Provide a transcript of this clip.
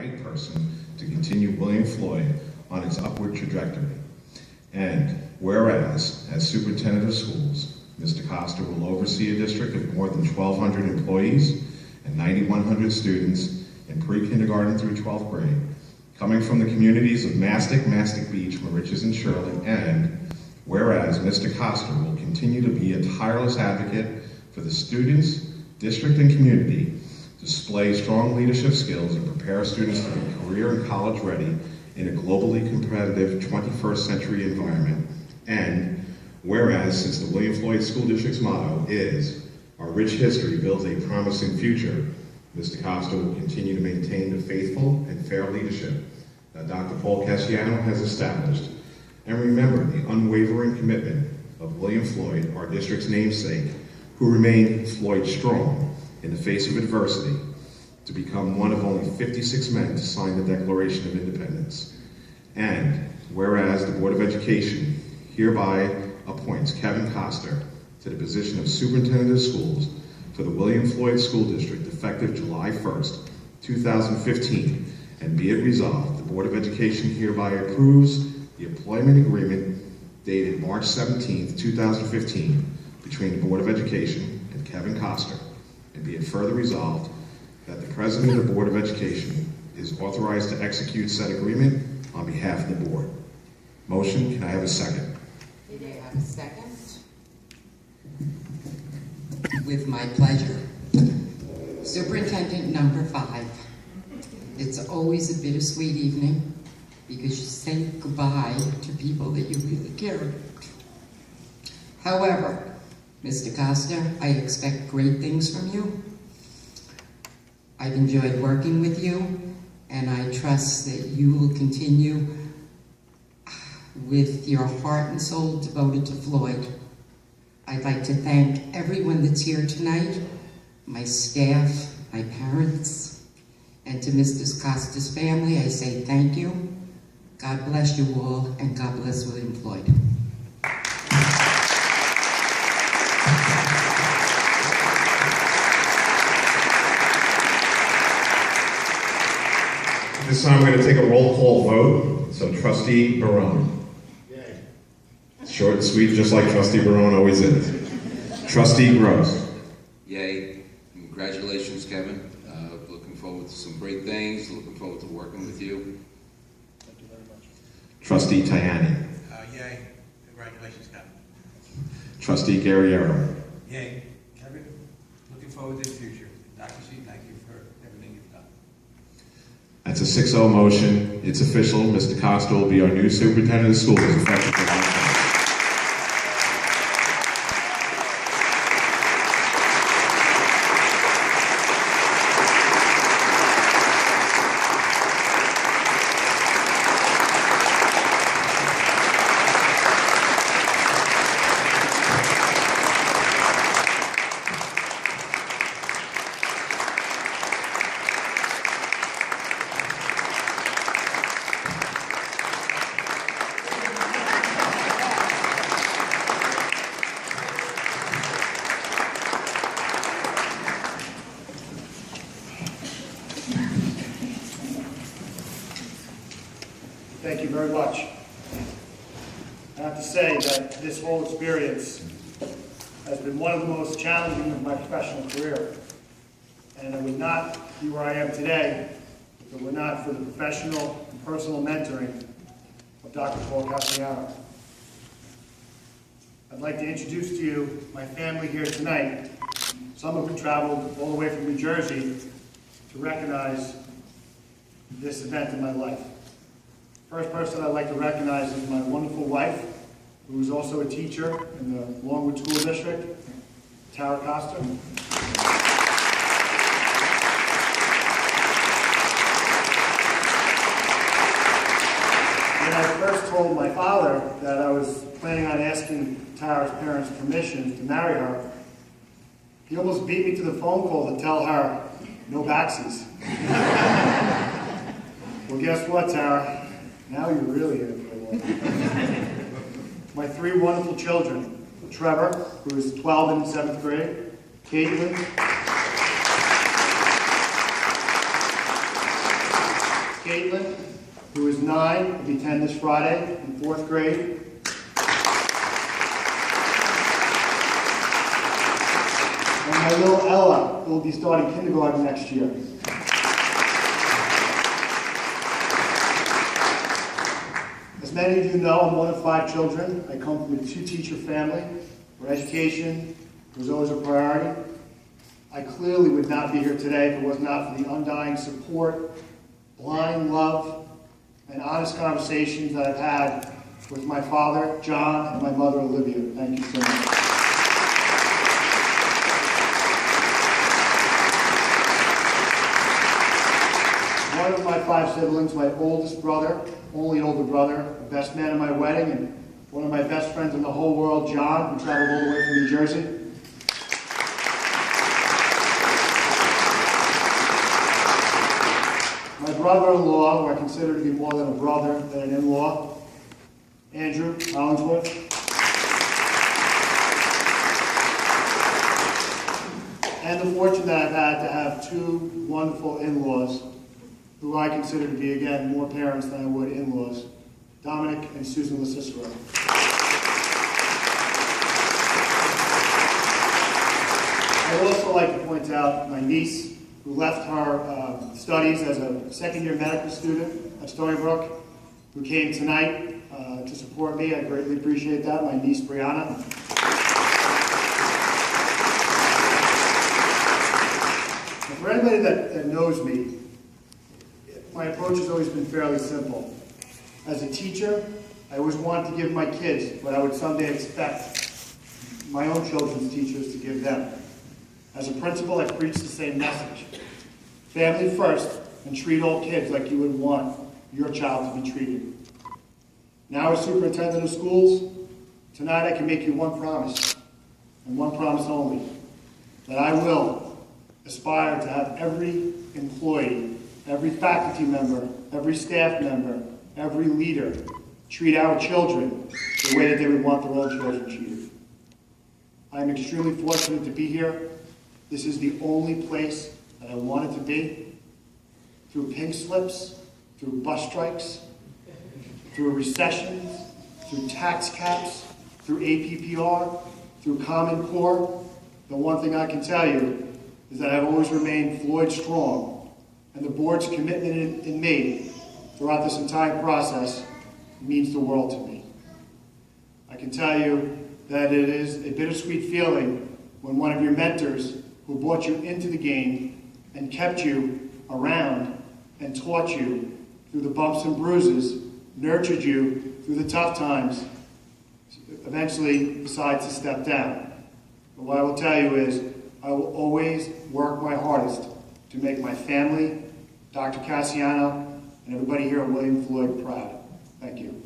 right person to continue William Floyd on its upward trajectory. And whereas, as Superintendent of Schools, Mr. Costa will oversee a district of more than 1,200 employees and 9,100 students in pre-kindergarten through 12th grade, coming from the communities of Mastic Beach, Moriches, and Shirley. And whereas Mr. Costa will continue to be a tireless advocate for the students, district, and community, display strong leadership skills, and prepare students to be career and college ready in a globally competitive 21st century environment. And whereas, since the William Floyd School District's motto is, "Our rich history builds a promising future," Mr. Costa will continue to maintain the faithful and fair leadership that Dr. Paul Casciano has established, and remember the unwavering commitment of William Floyd, our district's namesake, who remained Floyd strong in the face of adversity, to become one of only 56 men to sign the Declaration of Independence. And whereas the Board of Education hereby appoints Kevin Costa to the position of Superintendent of Schools for the William Floyd School District effective July 1st, 2015, and be it resolved, the Board of Education hereby approves the employment agreement dated March 17th, 2015 between the Board of Education and Kevin Costa, and be it further resolved that the President of the Board of Education is authorized to execute said agreement on behalf of the Board. Motion, can I have a second? May I have a second? With my pleasure. Superintendent number 5. It's always a bittersweet evening because you say goodbye to people that you really care about. However, Mr. Costa, I expect great things from you. I've enjoyed working with you, and I trust that you will continue with your heart and soul devoted to Floyd. I'd like to thank everyone that's here tonight, my staff, my parents, and to Mr. Costa's family, I say thank you. God bless you all, and God bless William Floyd. This time we're going to take a roll call vote. So Trustee Barone. Yay. Short and sweet, just like Trustee Barone always is. Trustee Gross. Yay. Congratulations, Kevin. Looking forward to some great things. Looking forward to working with you. Thank you very much. Trustee Tajani. Yay. Congratulations, Kevin. Trustee Guerriero. Yay. Kevin, looking forward to the future. Dr. C, thank you for everything you've done. That's a 6-0 motion. It's official. Mr. Costa will be our new Superintendent of Schools effective July 1st. Thank you very much. I have to say that this whole experience has been one of the most challenging of my professional career. And I would not be where I am today if it were not for the professional and personal mentoring of Dr. Paul Casciano. I'd like to introduce to you my family here tonight, some of who traveled all the way from New Jersey to recognize this event in my life. First person I'd like to recognize is my wonderful wife, who is also a teacher in the Longwood School District, Tara Costa. When I first told my father that I was planning on asking Tara's parents' permission to marry her, he almost beat me to the phone call to tell her, no backsies. Well, guess what, Tara? Now you're really in for a while. My 3 wonderful children, Trevor, who is 12 and in 7th grade, Caitlin, Caitlin, who is 9, will be 10 this Friday in 4th grade. And my little Ella, who will be starting kindergarten next year. As many of you know, I'm one of 5 children. I come from a 2-teacher family where education was always a priority. I clearly would not be here today if it was not for the undying support, blind love, and honest conversations that I've had with my father, John, and my mother, Olivia. Thank you so much. One of my 5 siblings, my oldest brother, only older brother, the best man at my wedding, and one of my best friends in the whole world, John, who traveled all the way from New Jersey. My brother-in-law, who I consider to be more than a brother than an in-law, Andrew Hollingsworth. And the fortune that I've had to have 2 wonderful in-laws who I consider to be, again, more parents than I would in-laws, Dominic and Susan LaCicero. I'd also like to point out my niece, who left her studies as a 2nd-year medical student at Stony Brook, who came tonight to support me. I greatly appreciate that, my niece Brianna. And for anybody that knows me, my approach has always been fairly simple. As a teacher, I always wanted to give my kids what I would someday expect my own children's teachers to give them. As a principal, I preach the same message. Family first, and treat all kids like you would want your child to be treated. Now, as Superintendent of Schools, tonight I can make you one promise, and one promise only, that I will aspire to have every employee, every faculty member, every staff member, every leader treat our children the way that they would want their own children treated. I am extremely fortunate to be here. This is the only place that I wanted to be. Through pink slips, through bus strikes, through recessions, through tax caps, through APPR, through Common Core, the one thing I can tell you is that I've always remained Floyd strong, and the board's commitment in me throughout this entire process means the world to me. I can tell you that it is a bittersweet feeling when one of your mentors who brought you into the game and kept you around and taught you through the bumps and bruises, nurtured you through the tough times, eventually decides to step down. But what I will tell you is I will always work my hardest to make my family, Dr. Casciano, and everybody here at William Floyd proud. Thank you.